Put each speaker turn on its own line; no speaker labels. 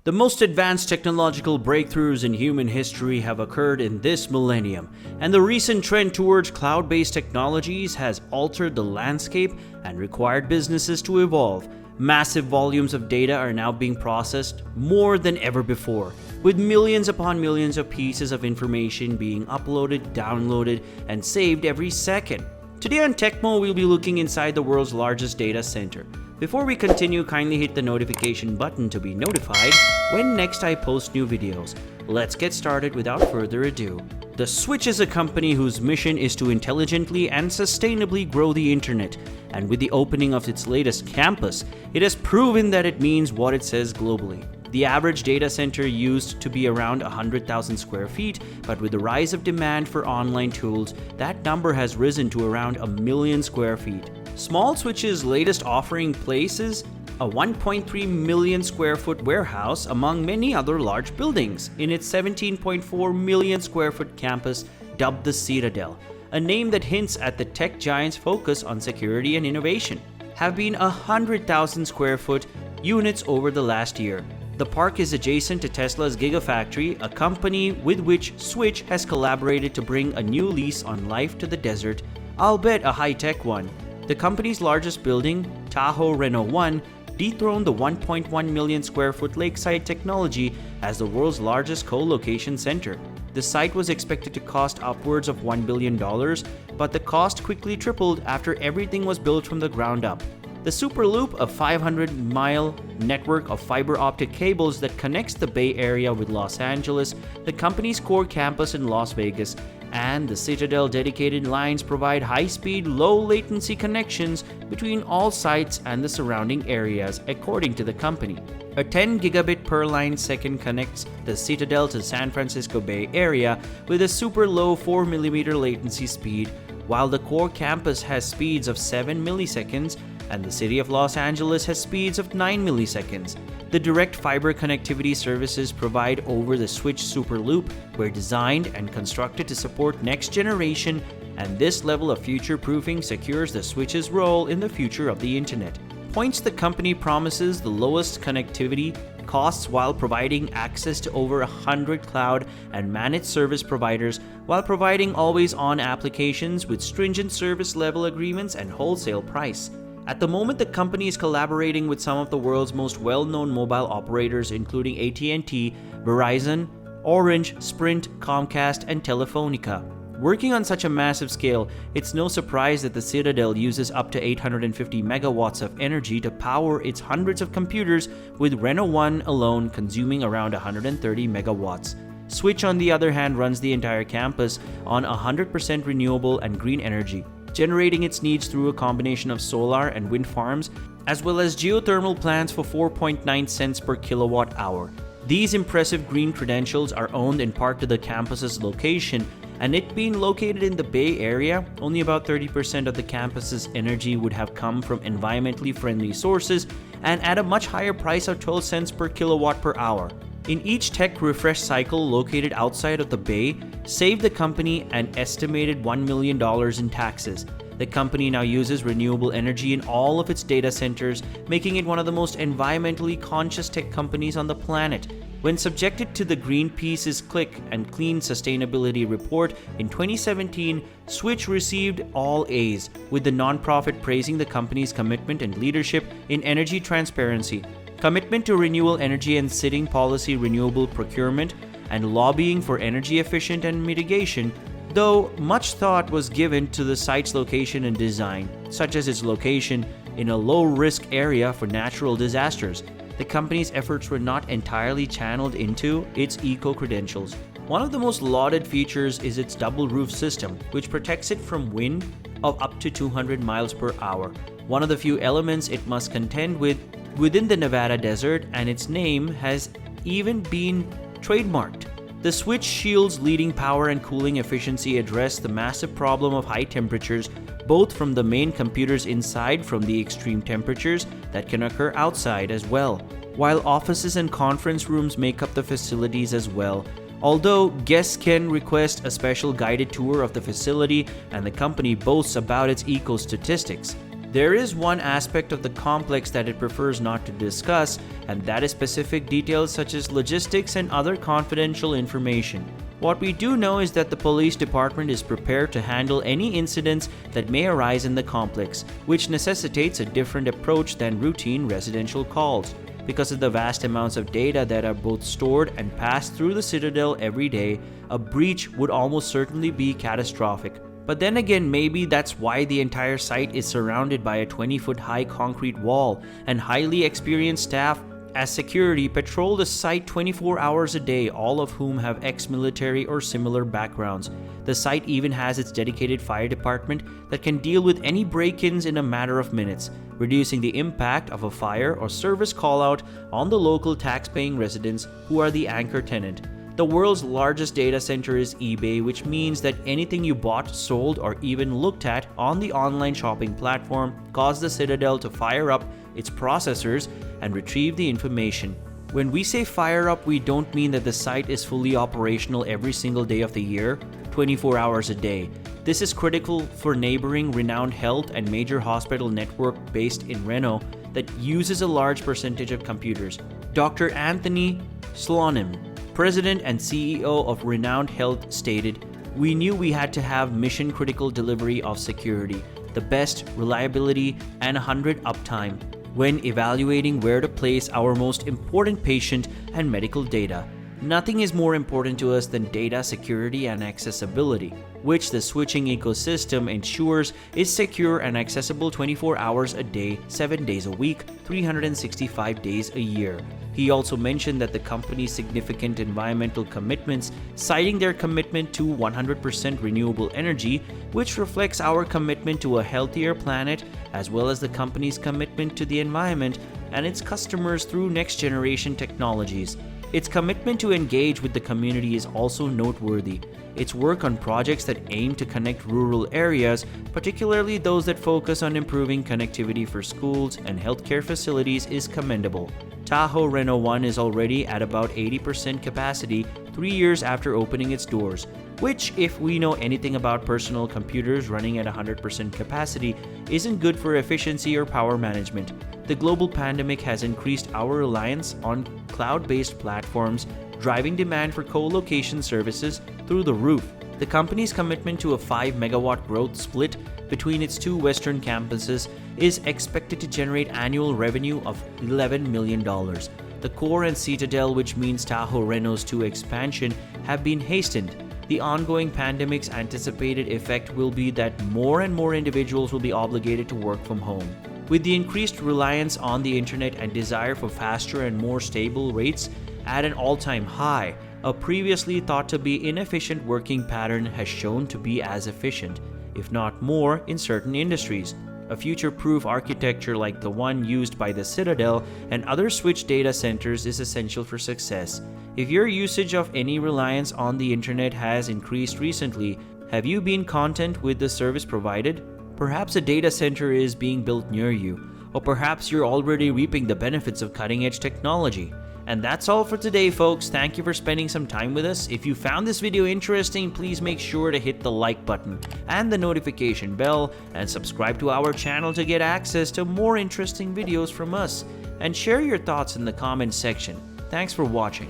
The most advanced technological breakthroughs in human history have occurred in this millennium, and the recent trend towards cloud-based technologies has altered the landscape and required businesses to evolve. Massive volumes of data are now being processed more than ever before, with millions upon millions of pieces of information being uploaded, downloaded, and saved every second. Today on Techmo, we'll be looking inside the world's largest data center. Before we continue, kindly hit the notification button to be notified when next I post new videos. Let's get started without further ado. The Switch is a company whose mission is to intelligently and sustainably grow the internet, and with the opening of its latest campus, it has proven that it means what it says globally. The average data center used to be around 100,000 square feet, but with the rise of demand for online tools, that number has risen to around 1 million square feet. Small Switch's latest offering places a 1.3 million square foot warehouse among many other large buildings in its 17.4 million square foot campus dubbed the Citadel, a name that hints at the tech giant's focus on security and innovation. Have been 100,000 square foot units over the last year. The park is adjacent to Tesla's Gigafactory, a company with which Switch has collaborated to bring a new lease on life to the desert, albeit a high-tech one. The company's largest building, Tahoe Reno 1, dethroned the 1.1 million square foot Lakeside Technology as the world's largest co-location center. The site was expected to cost upwards of $1 billion, but the cost quickly tripled after everything was built from the ground up. The Superloop, a 500-mile network of fiber optic cables that connects the Bay Area with Los Angeles, the company's core campus in Las Vegas, and the Citadel dedicated lines provide high-speed, low-latency connections between all sites and the surrounding areas, according to the company. A 10 gigabit per line second connects the Citadel to San Francisco Bay Area with a super low 4mm latency speed, while the core campus has speeds of 7 milliseconds and the city of Los Angeles has speeds of 9 milliseconds. The direct fiber connectivity services provided over the Switch Superloop were designed and constructed to support next generation, and this level of future-proofing secures the Switch's role in the future of the internet. Points the company promises the lowest connectivity costs while providing access to over 100 cloud and managed service providers, while providing always-on applications with stringent service level agreements and wholesale price. At the moment, the company is collaborating with some of the world's most well-known mobile operators, including AT&T, Verizon, Orange, Sprint, Comcast, and Telefonica. Working on such a massive scale, it's no surprise that the Citadel uses up to 850 megawatts of energy to power its hundreds of computers, with Reno 1 alone consuming around 130 megawatts. Switch, on the other hand, runs the entire campus on 100% renewable and green energy, generating its needs through a combination of solar and wind farms, as well as geothermal plants for 4.9 cents per kilowatt hour. These impressive green credentials are owned in part to the campus's location, and it being located in the Bay Area, only about 30% of the campus's energy would have come from environmentally friendly sources, and at a much higher price of 12 cents per kilowatt per hour. In each tech refresh cycle located outside of the Bay, saved the company an estimated $1 million in taxes. The company now uses renewable energy in all of its data centers, making it one of the most environmentally conscious tech companies on the planet. When subjected to the Greenpeace's Click and Clean Sustainability Report in 2017, Switch received all A's, with the nonprofit praising the company's commitment and leadership in energy transparency, commitment to renewable energy and setting policy, renewable procurement, and lobbying for energy efficient and mitigation, though much thought was given to the site's location and design, such as its location in a low-risk area for natural disasters. The company's efforts were not entirely channeled into its eco-credentials. One of the most lauded features is its double roof system, which protects it from wind of up to 200 miles per hour, one of the few elements it must contend with within the Nevada desert, and its name has even been trademarked. The Switch Shield's leading power and cooling efficiency address the massive problem of high temperatures, both from the main computers inside from the extreme temperatures that can occur outside as well, while offices and conference rooms make up the facilities as well. Although guests can request a special guided tour of the facility, and the company boasts about its eco-statistics. There is one aspect of the complex that it prefers not to discuss, and that is specific details such as logistics and other confidential information. What we do know is that the police department is prepared to handle any incidents that may arise in the complex, which necessitates a different approach than routine residential calls. Because of the vast amounts of data that are both stored and passed through the Citadel every day, a breach would almost certainly be catastrophic. But then again, maybe that's why the entire site is surrounded by a 20-foot high concrete wall, and highly experienced staff as security patrol the site 24 hours a day, all of whom have ex-military or similar backgrounds. The site even has its dedicated fire department that can deal with any break-ins in a matter of minutes, reducing the impact of a fire or service call-out on the local tax-paying residents who are the anchor tenant. The world's largest data center is eBay, which means that anything you bought, sold, or even looked at on the online shopping platform caused the Citadel to fire up its processors and retrieve the information. When we say fire up, we don't mean that the site is fully operational every single day of the year, 24 hours a day. This is critical for neighboring renowned health and major hospital network based in Reno that uses a large percentage of computers. Dr. Anthony Slonim, President and CEO of Renowned Health, stated, "We knew we had to have mission-critical delivery of security, the best reliability, and 100 uptime when evaluating where to place our most important patient and medical data. Nothing is more important to us than data security and accessibility, which the switching ecosystem ensures is secure and accessible 24 hours a day, 7 days a week, 365 days a year." He also mentioned that the company's significant environmental commitments, citing their commitment to 100% renewable energy, which reflects our commitment to a healthier planet, as well as the company's commitment to the environment and its customers through next-generation technologies. Its commitment to engage with the community is also noteworthy. Its work on projects that aim to connect rural areas, particularly those that focus on improving connectivity for schools and healthcare facilities, is commendable. Tahoe Reno 1 is already at about 80% capacity 3 years after opening its doors, which, if we know anything about personal computers running at 100% capacity, isn't good for efficiency or power management. The global pandemic has increased our reliance on cloud-based platforms, driving demand for co-location services through the roof. The company's commitment to a 5-megawatt growth split between its two western campuses is expected to generate annual revenue of $11 million. The core and Citadel, which means Tahoe Reno's 2 expansion, have been hastened. The ongoing pandemic's anticipated effect will be that more and more individuals will be obligated to work from home. With the increased reliance on the internet and desire for faster and more stable rates at an all-time high, a previously thought to be inefficient working pattern has shown to be as efficient, if not more, in certain industries. A future-proof architecture like the one used by the Citadel and other switch data centers is essential for success. If your usage of any reliance on the internet has increased recently, have you been content with the service provided? Perhaps a data center is being built near you, or perhaps you're already reaping the benefits of cutting-edge technology. And that's all for today, folks. Thank you for spending some time with us. If you found this video interesting, please make sure to hit the like button and the notification bell, and subscribe to our channel to get access to more interesting videos from us. And share your thoughts in the comments section. Thanks for watching.